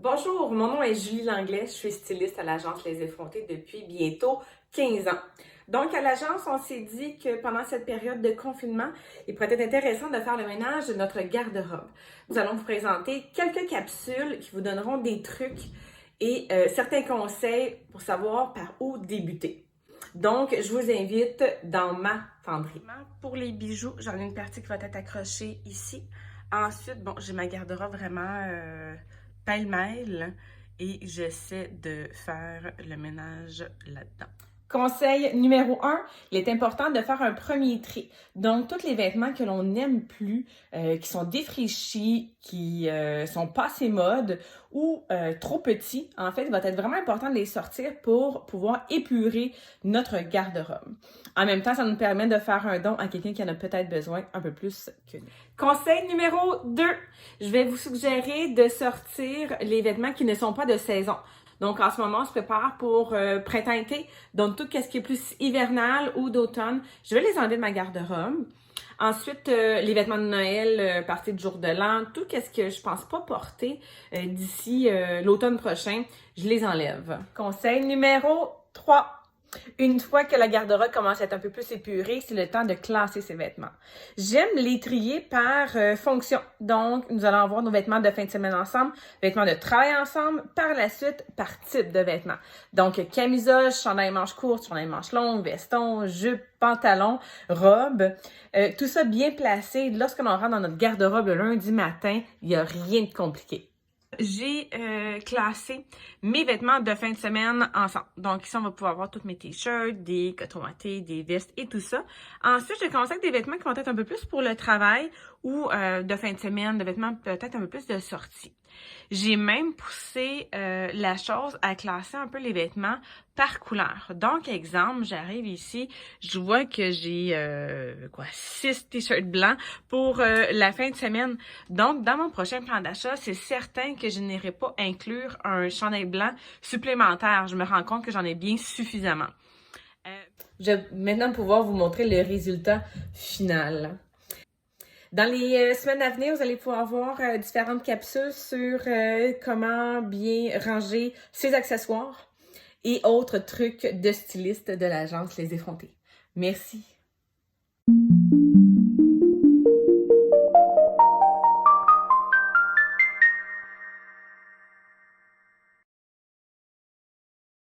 Bonjour, mon nom est Julie Langlais, je suis styliste à l'agence Les Effrontés depuis bientôt 15 ans. Donc, à l'agence, on s'est dit que pendant cette période de confinement, il pourrait être intéressant de faire le ménage de notre garde-robe. Nous allons vous présenter quelques capsules qui vous donneront des trucs et certains conseils pour savoir par où débuter. Donc, je vous invite dans ma penderie. Pour les bijoux, j'en ai une partie qui va être accrochée ici. Ensuite, bon, j'ai ma garde-robe vraiment pêle-mêle et j'essaie de faire le ménage là-dedans. Conseil numéro 1, il est important de faire un premier tri. Donc, tous les vêtements que l'on n'aime plus, qui sont défraîchis, qui sont pas assez mode ou trop petits, en fait, il va être vraiment important de les sortir pour pouvoir épurer notre garde-robe. En même temps, ça nous permet de faire un don à quelqu'un qui en a peut-être besoin un peu plus que nous. Conseil numéro 2, je vais vous suggérer de sortir les vêtements qui ne sont pas de saison. Donc, en ce moment, on se prépare pour printemps-été. Donc, tout ce qui est plus hivernal ou d'automne, je vais les enlever de ma garde-robe. Ensuite, les vêtements de Noël, partie du jour de l'an, tout ce que je pense pas porter d'ici l'automne prochain, je les enlève. Conseil numéro 3. Une fois que la garde-robe commence à être un peu plus épurée, c'est le temps de classer ses vêtements. J'aime les trier par fonction. Donc, nous allons avoir nos vêtements de fin de semaine ensemble, vêtements de travail ensemble, par la suite, par type de vêtements. Donc, camisole, chandail manches courtes, chandail manches longues, veston, jupe, pantalon, robe. Tout ça bien placé. Lorsque l'on rentre dans notre garde-robe le lundi matin, il n'y a rien de compliqué. J'ai classé mes vêtements de fin de semaine ensemble. Donc ici, on va pouvoir voir tous mes t-shirts, des cotons wattés, des vestes et tout ça. Ensuite, je commence avec des vêtements qui vont être un peu plus pour le travail ou de fin de semaine, de vêtements peut-être un peu plus de sortie. J'ai même poussé la chose à classer un peu les vêtements par couleur. Donc, exemple, j'arrive ici, je vois que j'ai 6 t-shirts blancs pour la fin de semaine. Donc, dans mon prochain plan d'achat, c'est certain que je n'irai pas inclure un chandail blanc supplémentaire. Je me rends compte que j'en ai bien suffisamment. Je vais maintenant pouvoir vous montrer le résultat final. Dans les semaines à venir, vous allez pouvoir voir différentes capsules sur comment bien ranger ses accessoires et autres trucs de styliste de l'agence Les Effrontés. Merci.